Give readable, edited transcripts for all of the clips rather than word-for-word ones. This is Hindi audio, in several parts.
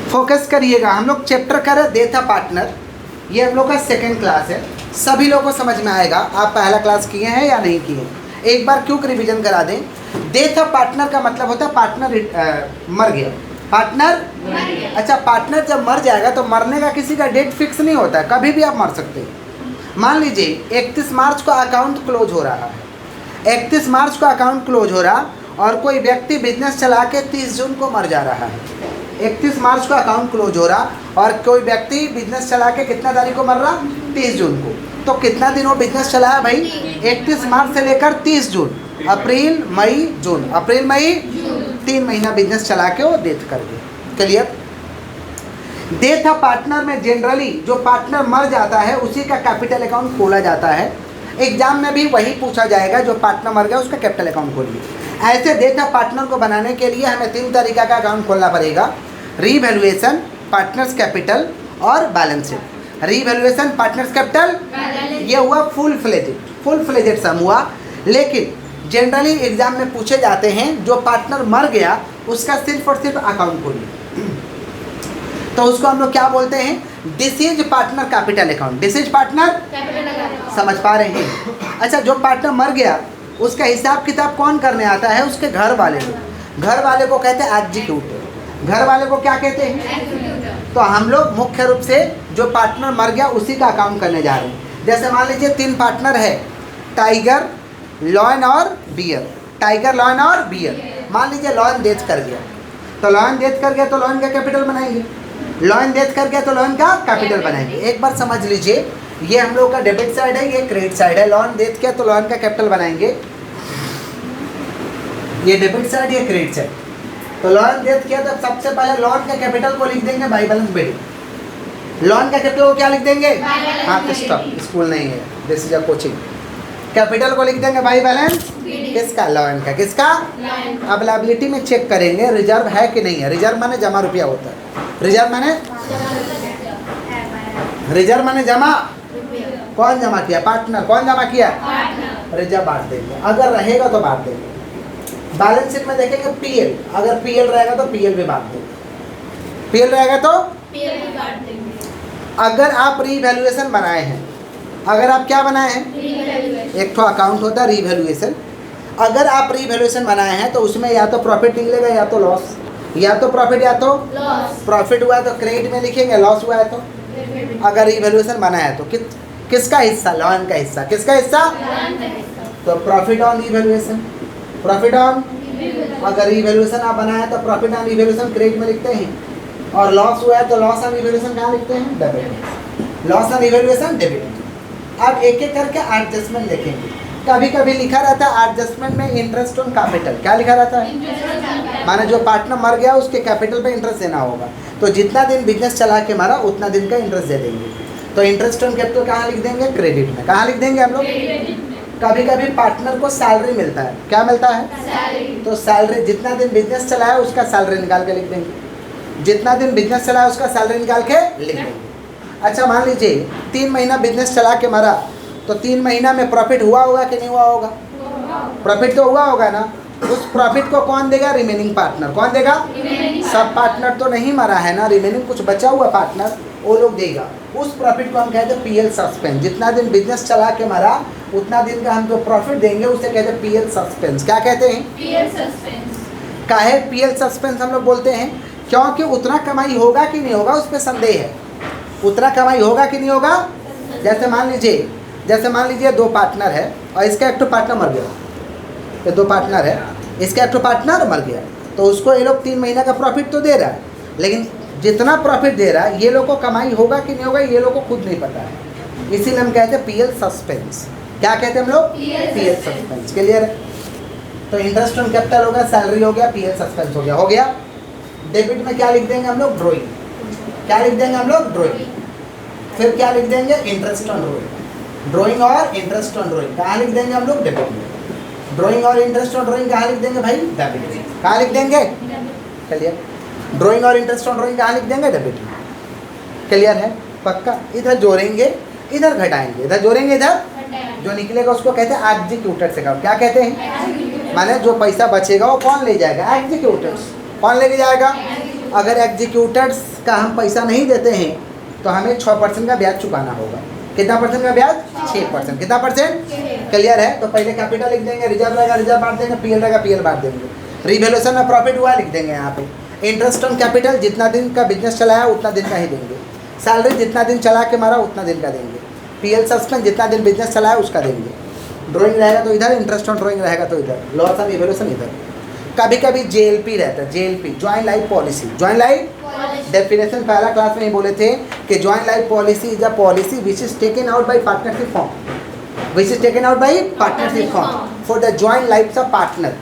फोकस करिएगा। हम लोग चैप्टर कर रहे देता पार्टनर, ये हम लोग का सेकंड क्लास है। सभी लोगों को समझ में आएगा। आप पहला क्लास किए हैं या नहीं किए? एक बार क्यों रिवीजन करा दें। डेथ ऑफ पार्टनर का मतलब होता है पार्टनर मर गया। पार्टनर अच्छा, पार्टनर जब मर जाएगा तो मरने का किसी का डेट फिक्स नहीं होता है, कभी भी आप मर सकते हैं। मान लीजिए 31 मार्च को अकाउंट क्लोज हो रहा है, 31 मार्च को अकाउंट क्लोज हो रहा और कोई व्यक्ति बिजनेस चला के 30 जून को मर जा रहा है। 31 मार्च को अकाउंट क्लोज हो रहा और कोई व्यक्ति बिजनेस चला के कितना तारीख को मर रहा? 30 जून को। तो कितना दिन वो बिजनेस चलाया भाई? 31 मार्च से लेकर 30 जून, अप्रैल मई जून, अप्रैल मई 3 महीना बिजनेस चला के वो डेथ कर गए। क्लियर? डेथ ऑफ पार्टनर में जनरली जो पार्टनर मर जाता है उसी का कैपिटल अकाउंट खोला जाता है। एग्जाम में भी वही पूछा जाएगा, जो पार्टनर मर गया उसका कैपिटल अकाउंट खोलिए। ऐसे डेथ ऑफ पार्टनर को बनाने के लिए हमें 3 तरीका का अकाउंट खोलना पड़ेगा: रीवैल्यूएशन, पार्टनर्स कैपिटल और balance sheet. Revaluation, partners capital, ये हुआ फुल फ्लेजेड सम हुआ। लेकिन जनरली एग्जाम में पूछे जाते हैं जो पार्टनर मर गया उसका सिर्फ और सिर्फ अकाउंट खोलिए, तो उसको हम लोग क्या बोलते हैं? Disease partner capital account. Disease partner, समझ पा रहे हैं? अच्छा, जो पार्टनर मर गया उसका हिसाब किताब कौन करने आता है? उसके घर वाले को। घर वाले को कहते हैं एग्जीक्यूटिव। घर वाले को क्या कहते हैं? तो हम लोग मुख्य रूप से जो पार्टनर मर गया उसी का अकाउंट करने जा रहे हैं। जैसे मान लीजिए 3 पार्टनर है, टाइगर, लॉयन और बियर। टाइगर, लॉयन और बियर। मान लीजिए लॉयन डेथ कर गया, तो लॉयन डेथ कर गया तो लॉयन का कैपिटल बनाएंगे। लॉयन डेथ कर गया तो लॉयन का कैपिटल बनाएंगे। एक बार समझ लीजिए, ये हम लोग का डेबिट साइड है, ये क्रेडिट साइड है। लॉयन डेथ किया तो लॉयन का कैपिटल बनाएंगे। ये डेबिट साइड, ये क्रेडिट साइड। तो लॉयन डेथ किया तो सबसे पहले लॉयन का कैपिटल को लिख देंगे बाई बैलेंस बिल्डिंग। लॉयन का कैपिटल को क्या लिख देंगे? हाँ, स्टॉप, स्कूल नहीं है, this is a coaching. Capital को लिख देंगे बाई बैलेंस किसका? लॉयन का। किसका? अब लायबिलिटी में चेक करेंगे रिजर्व है कि नहीं है। रिजर्व माने जमा रुपया होता है। रिजर्व माने जमा। कौन जमा किया? पार्टनर। कौन जमा किया? रिजर्व बांट देंगे, अगर रहेगा तो बांट देंगे। बैलेंस शीट में देखेंगे पीएल, अगर पीएल रहेगा तो पीएल भी बांट देंगे। पीएल रहेगा तो पीएल भी बांट देंगे। अगर आप रीवैल्यूएशन बनाए हैं, अगर आप क्या बनाए हैं? एक तो अकाउंट होता है रीवैल्यूएशन। अगर आप रीवैल्यूएशन बनाए हैं तो उसमें या तो प्रॉफिट निकलेगा या तो लॉस, या तो प्रॉफिट या तो लॉस। प्रॉफिट हुआ है तो क्रेडिट में लिखेंगे, लॉस हुआ है तो। अगर रीवैल्यूएशन बना है तो किसका हिस्सा? लॉयन का हिस्सा। किसका हिस्सा? तो profit on revaluation, profit on. अगर रीवैल्यूएशन आप बनाया तो प्रॉफिट ऑन रीवैल्यूएशन क्रेडिट में लिखते हैं, और लॉस हुआ है तो लॉस ऑन रीवैल्यूएशन कहाँ लिखते हैं? Debit. Loss on revaluation debit. अब एक एक करके एडजस्टमेंट देखेंगे। कभी कभी लिखा रहता है एडजस्टमेंट में इंटरेस्ट ऑन कैपिटल। क्या लिखा रहता है? माने जो पार्टनर मर गया उसके कैपिटल पे इंटरेस्ट देना होगा, तो जितना दिन बिजनेस चला के मारा उतना दिन का इंटरेस्ट दे देंगे। तो इंटरेस्ट ऑन कैपिटल कहाँ लिख देंगे? क्रेडिट में। कहाँ लिख देंगे हम लोग? कभी कभी पार्टनर को सैलरी मिलता है। क्या मिलता है? तो सैलरी, जितना दिन बिजनेस चलाया उसका सैलरी निकाल के लिख देंगे। जितना दिन बिजनेस चलाया उसका सैलरी निकाल के लिख देंगे। अच्छा, मान लीजिए 3 महीना बिजनेस चला के मरा, तो 3 महीना में प्रॉफिट हुआ होगा कि नहीं हुआ होगा? प्रॉफिट तो हुआ होगा ना। उस प्रॉफिट को कौन देगा? Remaining partner. कौन देगा? सब पार्टनर तो नहीं मरा है ना, रिमेनिंग कुछ बचा हुआ पार्टनर वो लोग देगा। उस प्रॉफिट को हम कहते हैं पीएल सस्पेंस। जितना दिन बिजनेस चला के मरा उतना दिन का हम जो प्रॉफिट देंगे उसे कहते हैं पीएल सस्पेंस। क्या कहते हैं? PL suspense. काहे पीएल सस्पेंस हम लोग बोलते हैं? क्योंकि उतना कमाई होगा कि नहीं होगा उस पर संदेह है। उतना कमाई होगा कि नहीं होगा? जैसे मान लीजिए 2 पार्टनर है और इसका एक तो पार्टनर मर गया। ये 2 पार्टनर है, इसका एक तो पार्टनर मर गया, तो उसको ये लोग 3 महीना का प्रॉफिट तो दे रहा है, लेकिन जितना प्रॉफिट दे रहा है ये लोग को कमाई होगा कि नहीं होगा ये लोग को खुद नहीं पता है। इसीलिए हम कहते हैं पीएल सस्पेंस। क्या कहते हैं हम लोग? PL suspense. क्लियर है? तो इंटरेस्ट ऑन कैपिटल हो गया, सैलरी हो गया, पीएल सस्पेंस हो गया। हो गया। डेबिट में क्या लिख देंगे हम लोग? ड्रॉइंग। क्या लिख देंगे हम लोग? ड्रॉइंग। फिर क्या लिख देंगे? Interest on drawing. ड्रॉइंग और इंटरेस्ट ऑन ड्रॉइंग कहाँ लिख देंगे हम लोग? डेबिट में। ड्रॉइंग और इंटरेस्ट ऑन ड्रॉइंग कहाँ लिख देंगे भाई? डेबिट में। कहाँ लिख देंगे? क्लियर? ड्रॉइंग और इंटरेस्ट ऑन ड्रॉइंग कहाँ लिख देंगे? डेबिट में। क्लियर है? पक्का? इधर जोड़ेंगे, इधर घटाएंगे, इधर जोड़ेंगे, इधर जो निकलेगा उसको कहते हैं एग्जीक्यूटेड अकाउंट। क्या कहते हैं? माने जो पैसा बचेगा वो कौन ले जाएगा? एग्जीक्यूटर्स। कौन लेके जाएगा? अगर एग्जीक्यूटर्स का हम पैसा नहीं देते हैं तो हमें 6% का ब्याज चुकाना होगा। कितना परसेंट का ब्याज? 6%। कितना परसेंट? क्लियर है? तो पहले कैपिटल लिख देंगे, रिजर्व रहेगा रिजर्व बांट देंगे, पीएल रहेगा पीएल बांट देंगे, रिवैल्यूएशन में प्रॉफिट हुआ लिख देंगे यहाँ पे। इंटरेस्ट ऑन कैपिटल जितना दिन का बिजनेस चलाया उतना दिन का ही देंगे। सैलरी जितना दिन चला के मारा उतना दिन का देंगे। पीएल सस्पेंड जितना दिन बिजनेस चलाया उसका देंगे। ड्राइंग रहेगा तो इधर, इंटरेस्ट ऑन ड्राइंग रहेगा तो इधर, लॉस ऑन इवैल्यूएशन इधर। कभी कभी जेएलपी रहता है, JLP joint life policy. Joint life definition पहला क्लास में ही बोले थे कि joint life policy is a policy which is taken out by partnership form, which is taken out by partnership form for the joint life of partner.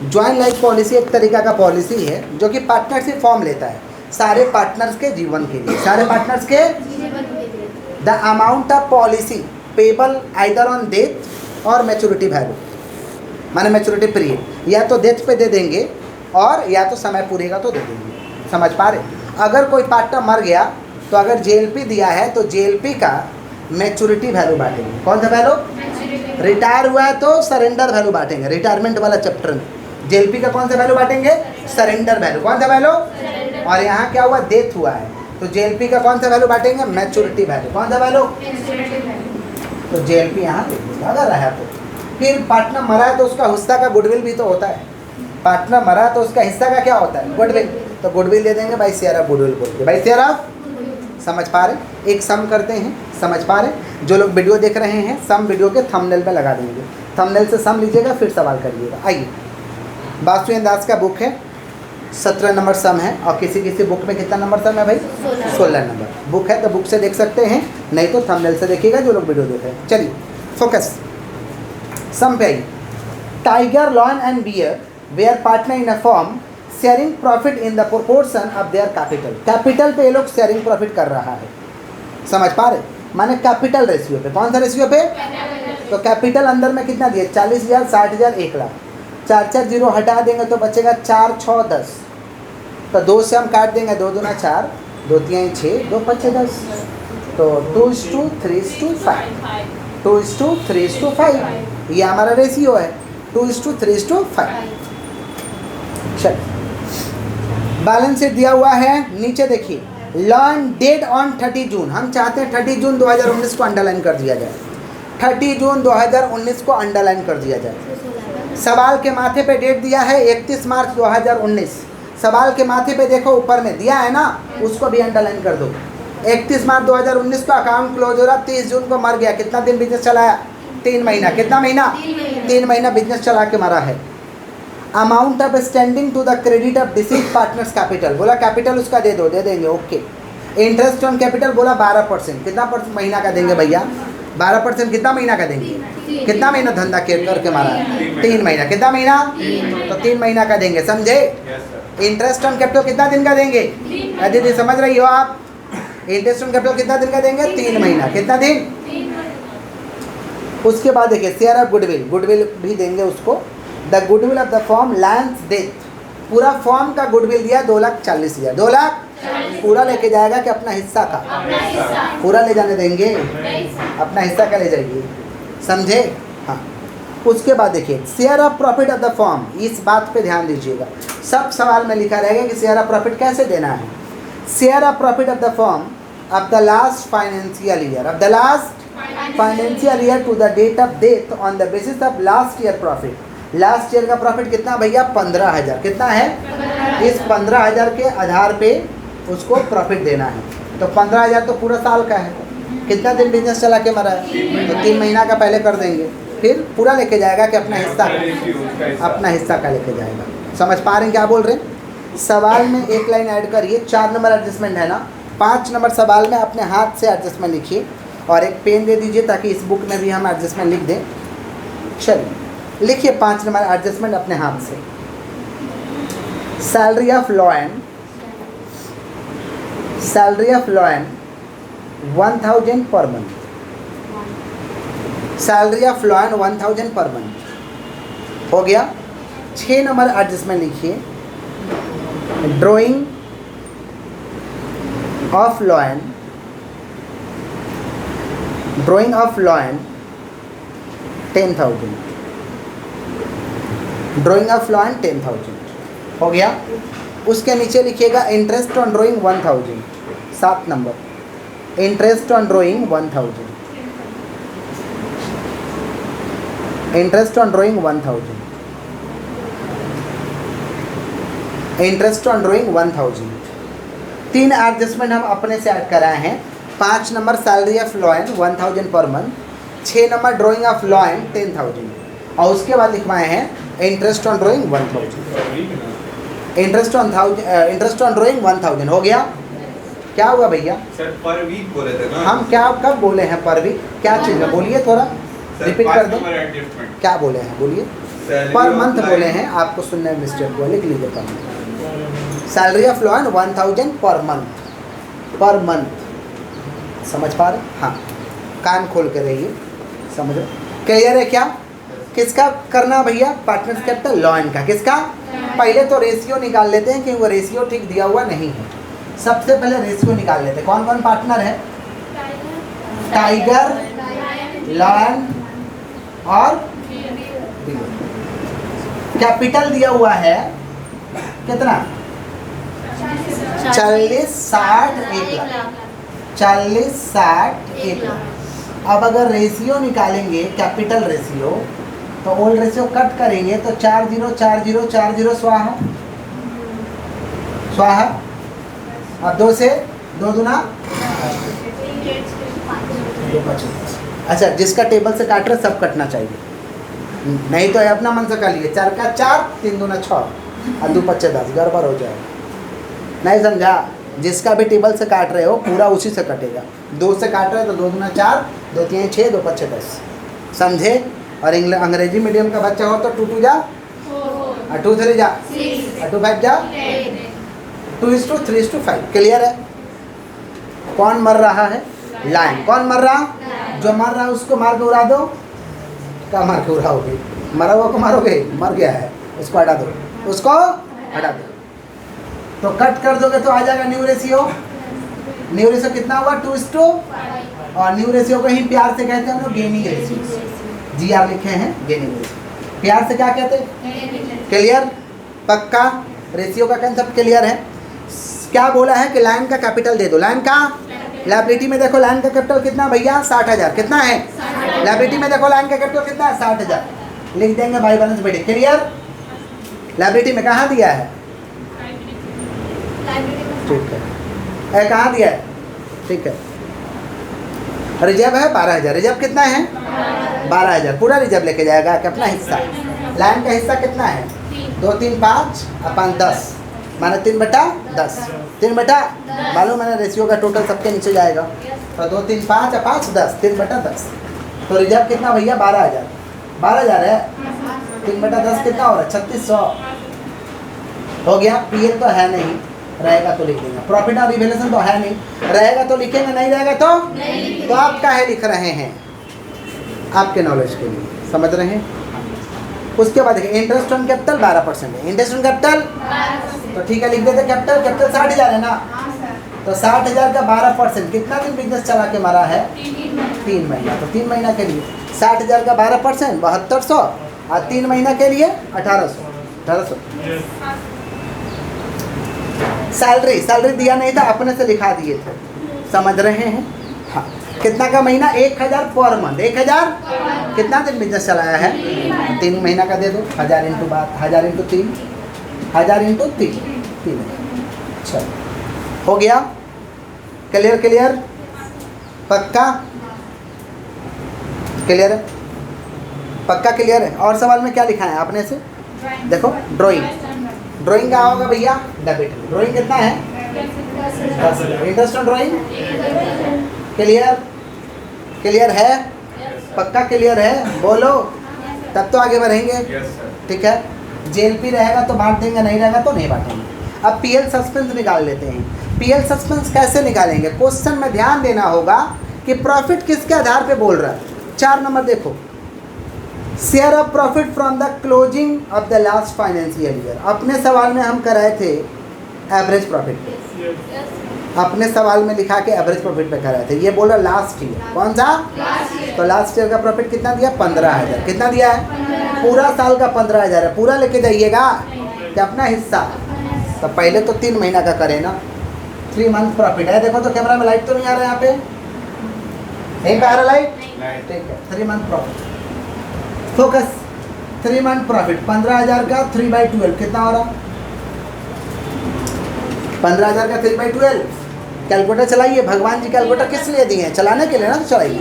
Joint life policy एक तरीका का पॉलिसी है जो कि पार्टनरशिप फॉर्म लेता है सारे पार्टनर्स के जीवन के लिए, सारे पार्टनर्स के। The amount of policy payable either on death और मैच्योरिटी वैल्यू, माने मैच्योरिटी पीरियड, या तो डेथ पे दे देंगे और या तो समय पूरेगा तो दे देंगे। समझ पा रहे? अगर कोई पार्टनर मर गया तो अगर जेएलपी दिया है तो जेएलपी का मैच्योरिटी वैल्यू बांटेंगे। कौन सा वैल्यू? रिटायर हुआ है तो सरेंडर वैल्यू बांटेंगे, रिटायरमेंट वाला चैप्टर में। जेएलपी का कौन सा वैल्यू बांटेंगे? Surrender value. कौन सा वैल्यू? और यहाँ क्या हुआ? डेथ हुआ है तो जेएलपी का कौन सा वैल्यू बांटेंगे? Maturity value. कौन सा वैल्यू? तो जेएलपी यहाँ दे देंगे अगर रहा तो। फिर पार्टनर मरा है तो उसका हिस्सा का गुडविल भी तो होता है। पार्टनर मरा तो उसका हिस्सा का क्या होता है? गुडविल। तो गुडविल दे देंगे बाई शेयर ऑफ गुडविल बोल के, बाई शेयर ऑफ। समझ पा रहे? एक सम करते हैं, समझ पा रहे? जो लोग वीडियो देख रहे हैं सम वीडियो के थंबनेल पे लगा देंगे, थंबनेल से सम लीजिएगा फिर सवाल करिएगा। आइए, वासुदेव दास का बुक है, 17 नंबर सम है। और किसी किसी बुक में कितना नंबर सम है भाई? 16 नंबर बुक है, तो बुक से देख सकते हैं, नहीं तो थंबनेल से देखिएगा जो लोग वीडियो देख रहे हैं। चलिए फोकस सम पे आइए। Tiger, lion and bear were partners in a firm sharing profit in the proportion of their capital. Capital पे ये लोग शेयरिंग प्रॉफिट कर रहा है। समझ पा रहे? माने कैपिटल रेशियो पे। कौन सा रेशियो पे? तो कैपिटल अंदर में कितना दिए? 40,000, 60,000, 1 लाख। 4 जीरो हटा देंगे तो बचेगा 4, 6, 10। तो 2 से हम काट देंगे, 2 दूना 4, 2 3 6, 2 5 10। तो 2:3:5, 2:3:5 ये हमारा रेशियो है, 2:3:5। चल, बैलेंस शीट दिया हुआ है, नीचे देखिए। लॉन डेट ऑन 30 जून। हम चाहते हैं 30 जून 2019 को अंडरलाइन कर दिया जाए। 30 जून 2019 को अंडरलाइन कर दिया जाए। सवाल के माथे पे डेट दिया है 31 मार्च 2019। सवाल के माथे पे देखो ऊपर में दिया है ना, उसको भी अंडरलाइन कर दो। 31 मार्च 2019 को अकाउंट क्लोज हो रहा, 30 जून को मर गया। कितना दिन बिजनेस चलाया? 3 महीना। कितना महीना? 3 महीना बिजनेस चला के मरा है। Amount of standing to the credit of deceased partners capital. बोला कैपिटल उसका दे दो, दे देंगे, ओके। इंटरेस्ट ऑन कैपिटल बोला 12%। कितना परसेंट महीना का देंगे भैया? 12%। कितना महीना का देंगे? कितना महीना धंधा करके मारा है? 3 महीना। कितना महीना? तो 3 महीना का देंगे, समझे? इंटरेस्ट ऑन कैपिटल कितना दिन का देंगे? दीदी समझ रही हो आप? इंटरेस्ट ऑन कैपिटल कितना दिन का देंगे? 3 महीना। कितना दिन? उसके बाद देखिए शेयर ऑफ गुडविल, गुडविल भी देंगे उसको। The goodwill of the form lands death. पूरा फॉर्म का गुडविल दिया 2,40,000। 2 लाख पूरा लेके जाएगा कि अपना हिस्सा का? पूरा ले जाने देंगे, अपना हिस्सा का ले जाइए, समझे? हाँ। उसके बाद देखिए share of profit of the form. इस बात पे ध्यान दीजिएगा, सब सवाल में लिखा रहेगा कि शेयर ऑफ प्रॉफिट कैसे देना है। Share of profit of the from of the last financial year, of the last financial year to the date of death on the basis of last year profit. Last year का प्रॉफिट कितना भैया? 15,000। कितना है? इस 15,000 के आधार पे उसको प्रॉफिट देना है। तो 15,000 तो पूरा साल का है। कितना दिन बिजनेस चला के मरा है? तो 3 महीना का पहले कर देंगे, फिर पूरा लेके जाएगा कि अपना हिस्सा का लेके जाएगा। समझ पा रहे हैं क्या बोल रहे हैं? सवाल में एक लाइन ऐड करिए। 4 नंबर एडजस्टमेंट है ना, 5 नंबर सवाल में अपने हाथ से एडजस्टमेंट लिखिए और एक पेन दे दीजिए ताकि इस बुक में भी हम एडजस्टमेंट लिख दें। चलिए लिखिए 5 नंबर एडजस्टमेंट अपने हाथ से। Salary of lion, salary of lion 1,000 per month. Salary of lion 1,000 per month हो गया। 6 नंबर एडजस्टमेंट लिखिए। Drying of lion, drying of lion 10,000। Drying of lion 10,000 हो गया। उसके नीचे लिखिएगा interest on drawing 1000, 7 number, interest on drawing 1000, interest on drawing 1000, interest on drawing 1000। 3 adjustment हम अपने से ऐड कराए हैं। 5 number salary of lion 1000 per month, 6 number drying of lion 10,000, और उसके बाद लिखवाए हैं interest on drawing 1000, interest on drawing 1000 हो गया। क्या हुआ भैया? सर पर वीक बोले थे ना हम, क्या कब बोले हैं पर वीक? क्या चीज़ है बोलिए, थोड़ा रिपीट कर दो। क्या बोले हैं बोलिए? पर मंथ बोले हैं, आपको सुनने में मिस्टेक हुआ, लिख लीजिए per month. Salary of lion 1000 per month, per month. समझ पा रहे? हाँ, कान खोल के रहिए, समझ रहे? क्लियर है क्या? किसका करना भैया? पार्टनर्स कैपिटल लॉयन का। किसका? पहले तो रेशियो निकाल लेते हैं कि वो रेशियो ठीक दिया हुआ नहीं है। सबसे पहले रेशियो निकाल लेते हैं। कौन कौन पार्टनर है? टाइगर, लॉयन और कैपिटल दिया हुआ है कितना? 40, 60, 1 लाख। 40, 60, 1 लाख। अब अगर रेशियो निकालेंगे, कैपिटल रेशियो, तो ओल्ड रेशियो कट करेंगे तो 40, 40, 40 स्वाहा, स्वाहा। अब 2 से 2 दूना 2, अच्छा, जिसका टेबल से काट रहे सब कटना चाहिए, नहीं तो अपना मन से कर लिए। 4 का 4, 3 दूना 6 और 2 5 10, गड़बड़ हो जाएगा। नहीं समझा? जिसका भी टेबल से काट रहे हो पूरा उसी से कटेगा। 2 से काट रहे हो तो 2 दूना 4, 2 3 6, 2 5 10, समझे? और अंग्रेजी मीडियम का बच्चा हो तो 2 2 जा, 2 3 जा, 2 5 जा, 2:3:5। क्लियर है? कौन मर रहा है? लाइन। कौन मर रहा? जो मर रहा है उसको मार के उड़ा दो। क्या मार के उड़ाओगे? मरा हुआ को मारोगे? मर गया है, उसको हटा दो, उसको हटा दो। तो कट कर दोगे तो आ जाएगा न्यू रेशियो। न्यू रेशियो कितना हुआ? 2:5। और न्यू रेशियो को ही प्यार से कहते हैं हम लोग गेनिंग रेशियो। जी आप लिखे हैं गेनिंग रेशियो, प्यार से क्या कहते हैं? क्लियर? पक्का? रेशियो का कंसेप्ट क्लियर है? क्या बोला है कि लाइन का कैपिटल दे दो। लाइन का लायबिलिटी में देखो, लाइन का कैपिटल कितना भैया? 60,000। कितना है? लायबिलिटी में देखो लाइन का कैपिटल कितना है? 60,000। लिख देंगे बाई बैलेंस बेटे। क्लियर? लायबिलिटी में कहाँ दिया है? ठीक है, कहाँ दिया है? ठीक है। रिजर्व है 12,000। रिजर्व कितना है? 12,000। पूरा रिजर्व लेके जाएगा कि अपना हिस्सा? लाइन का हिस्सा कितना है? 2 3 5 अपन 10, माने 3/10। 3/, मालूम मैंने रेशियो का टोटल सबके नीचे जाएगा, तो 2 3 5 5 10, 3/10। तो रिजर्व कितना भैया? 12,000। 12,000 है, 3/10 कितना हो रहा है? 3600 हो गया। पीएल तो है नहीं, रहेगा तो लिख देंगे। प्रॉफिट और रिवैल्यूएशन तो है नहीं, रहेगा तो लिखेंगे, नहीं रहेगा तो नहीं। तो आप काहे लिख रहे हैं? आपके नॉलेज के लिए, समझ रहे हैं? उसके बाद देखिए इंटरेस्ट ऑन कैपिटल 12% है। इंटरेस्ट ऑन कैपिटल तो ठीक है, लिख देते। कैपिटल 60,000 है ना, तो 60,000 का 12% कितना दिन बिजनेस चला के मारा है? 3 महीना। तो 3 महीना के लिए 60,000 का 12% 7200, और 3 महीना के लिए 1800। सैलरी दिया नहीं था, अपने से लिखा दिए थे, समझ रहे हैं? हाँ। कितना का महीना? 1000 पर मंथ। 1000 कितना दिन बिजनेस चलाया है? 3 महीना का दे दो। 1000 इंटू 1000 इंटू 3, 1000 इंटू 3। अच्छा, हो गया? क्लियर? क्लियर? पक्का? क्लियर है? पक्का क्लियर है? और सवाल में क्या लिखा है आपने से? देखो, ड्राइंग क्या होगा भैया? डेबिट। ड्राइंग कितना है? 10,000। Interest on drawing clear? Clear है? पक्का क्लियर है? बोलो, तब तो आगे बढ़ेंगे। ठीक है? जेएलपी रहेगा तो बांट देंगे, नहीं रहेगा तो नहीं बांटेंगे। अब पीएल सस्पेंस निकाल लेते हैं। पीएल सस्पेंस कैसे निकालेंगे? क्वेश्चन में ध्यान देना होगा कि प्रॉफिट किसके आधार पे बोल रहा है। 4 नंबर देखो, share of profit from the closing of the last financial year. अपने सवाल में हम कराए थे एवरेज प्रॉफिट पे, अपने सवाल में लिखा के एवरेज प्रॉफिट पे कराए थे। ये बोला लास्ट ईयर। कौन सा? तो लास्ट ईयर का प्रॉफिट कितना दिया? 15,000। कितना दिया है? पूरा साल का 15,000 है। पूरा लेके जाइएगा कि अपना हिस्सा? तो पहले तो 3 महीना का करें ना, 3 मंथ प्रॉफिट है। देखो तो कैमरा में लाइट तो नहीं आ रहा है यहाँ पे, नहीं पे आ रहा लाइट, ठीक है। 3 month profit, focus. 3 month profit 15,000 का 3/12 कितना हो रहा? 15,000 का 3/12। कैलकुलेटर चलाइए, भगवान जी कैलकुलेटर किस लिए दिए हैं? चलाने के लिए ना, तो चलाइए।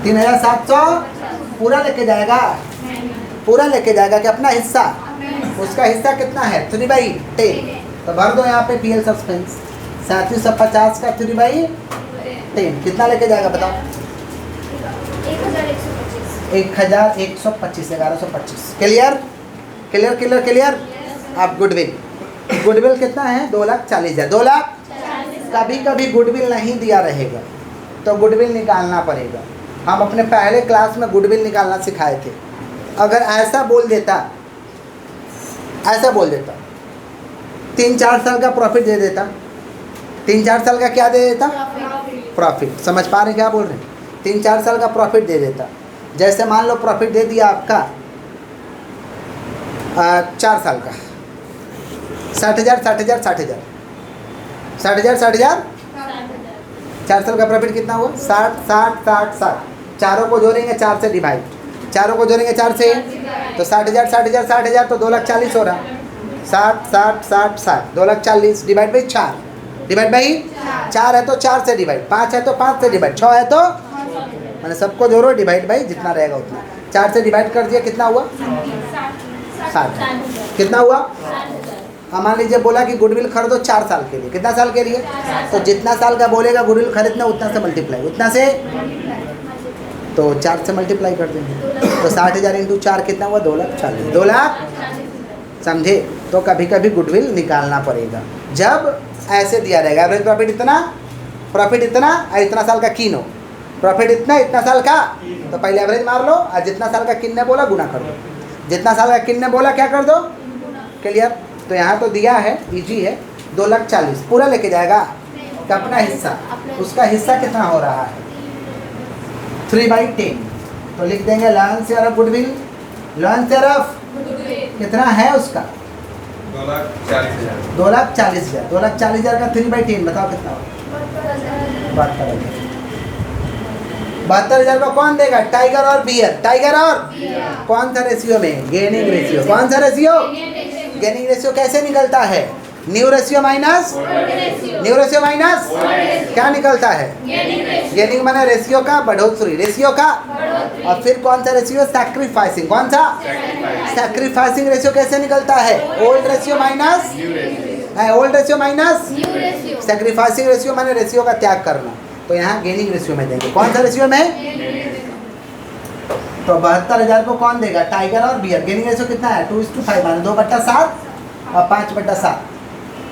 3,700 पूरा लेके जाएगा, पूरा लेके जाएगा कि अपना हिस्सा? उसका हिस्सा कितना है? 3/10। तो भर दो यहाँ पे PL सस्पेंस। 3750 का 3/10 कितना लेके जाएगा बताओ? 1125, 1125। Clear clear clear clear. अब गुडविल, गुडविल कितना है? 2,40,000। 2 लाख। कभी कभी गुडविल नहीं दिया रहेगा तो गुडविल निकालना पड़ेगा। हम अपने पहले क्लास में गुडविल निकालना सिखाए थे। अगर ऐसा बोल देता, ऐसा बोल देता, 3-4 साल का प्रॉफिट दे देता, 3-4 साल का क्या दे देता? प्रॉफिट। समझ पा रहे क्या बोल रहे हैं? 3-4 साल का प्रॉफिट दे देता। जैसे मान लो प्रॉफिट दे दिया आपका 4 साल का 60,000 60,000 60,000 60,000 60,000 4 साल का प्रॉफिट कितना हुआ? 60 60 60 60। चारों को जोड़ेंगे 4 से डिवाइड, चारों को जोड़ेंगे 4 से, तो 60,000 60,000 60,000 तो 2,40,000 हो रहा। 60 60 60 60 2,40,000 डिवाइड बाई 4, डिवाइड बाई 4 है तो 4 से डिवाइड, 5 है तो 5 से डिवाइड, 6 है तो मैंने सबको जोड़ो डिवाइड बाई जितना रहेगा उतना। 4 से डिवाइड कर दिया, कितना हुआ? 60। कितना हुआ? हाँ मान लीजिए बोला कि गुडविल खरीदो 4 साल के लिए। कितना साल के लिए? तो जितना साल का बोलेगा गुडविल खरीदना उतना से मल्टीप्लाई, उतना से, तो 4 से मल्टीप्लाई कर देंगे। तो 60,000 × 4 कितना हुआ? 2,40,000। 2 लाख। समझे? तो कभी कभी गुडविल निकालना पड़ेगा जब ऐसे दिया रहेगा। एवरेज प्रॉफिट इतना, प्रॉफिट इतना और इतना साल का कीनो, प्रॉफिट इतना इतना साल का, तो पहले एवरेज मार लो और जितना साल का किन ने बोला गुना कर दो। जितना साल का किन ने बोला क्या कर दो? क्लियर। तो यहाँ तो दिया है, इजी है। 2,40,000 पूरा लेके जाएगा तो अपना हिस्सा, उसका हिस्सा कितना हो रहा है? 3/10। तो लिख देंगे lawn share of goodwill, lawn share of कितना है उसका? 2,40,000। 2,40,000। 2,40,000 का 3/10 बताओ कितना होगा? 72,000। 72,000 को कौन देगा? टाइगर और बियर। टाइगर और कौन सा रेशियो में? Gaining ratio. कौन सा रेशियो? गेनिंग रेशियो कैसे निकलता है? New ratio minus, new ratio minus क्या निकलता है? गेनिंग माने रेशियो का बढ़ोतरी, रेशियो का। और फिर कौन सा रेशियो? सैक्रिफाइसिंग। कौन सा? सैक्रिफाइसिंग रेशियो कैसे निकलता है? Old ratio minus, old ratio minus sacrificing ratio माने रेशियो का त्याग करना। तो यहाँ गेनिंग रेशियो में देंगे। कौन सा रेशियो में? तो 72,000 को कौन देगा? टाइगर और बियर। गेनिंग रेशियो कितना है? 2:5 माने 2/7 और 5/7।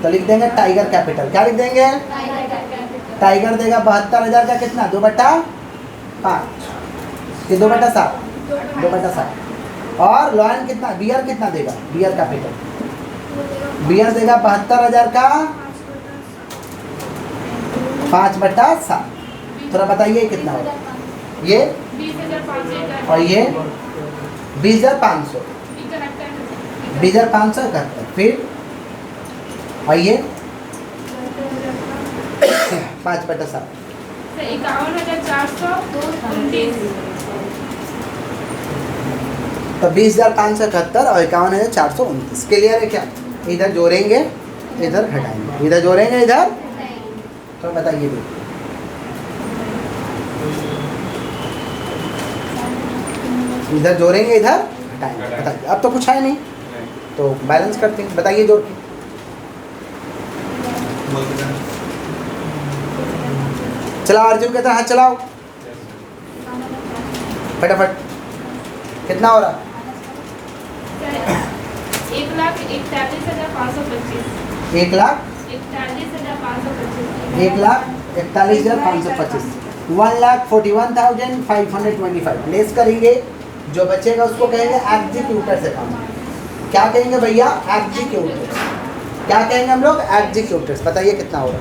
तो लिख देंगे टाइगर कैपिटल। क्या लिख देंगे? टाइगर देगा 72,000 का कितना? 2/5 कि 2/7? 2/7। और लॉयन कितना? बियर कितना देगा? बियर कैपिटल बियर देगा 72,000 का 5/7। थोड़ा बताइए कितना होगा? ये 20,500 और ये 20,500, 20,500 इकहत्तर। फिर और ये 5/7 51,429। तो 20,571 और 51,429। क्लियर है क्या? इधर जोड़ेंगे इधर घटाएंगे, इधर जोड़ेंगे इधर, तो बताइए भी इधर जोड़ेंगे इधर घटाएंगे। बताइए अब तो कुछ है नहीं तो बैलेंस करते हैं। बताइए जोड़ के। चलाओ अर्जुन कहता है हाथ चलाओ फटाफट। कितना हो रहा? 1,41,525। 1,41,525। 1,41,525 लेस करेंगे। जो बचेगा उसको कहेंगे एग्जीक्यूटर से काम। क्या कहेंगे भैया? एग्जीक्यूटर। क्या कहेंगे हम लोग? एग्जीक्यूटर्स। बताइए कितना होगा?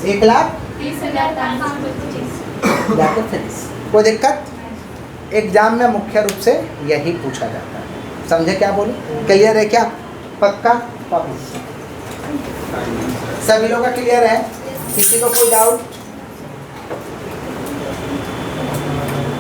1,30,525। कोई दिक्कत? एग्जाम में मुख्य रूप से यही पूछा जाता है। समझे क्या बोले? क्लियर है क्या? पक्का? कॉपी सभी लोग का क्लियर है? किसी को कोई डाउट?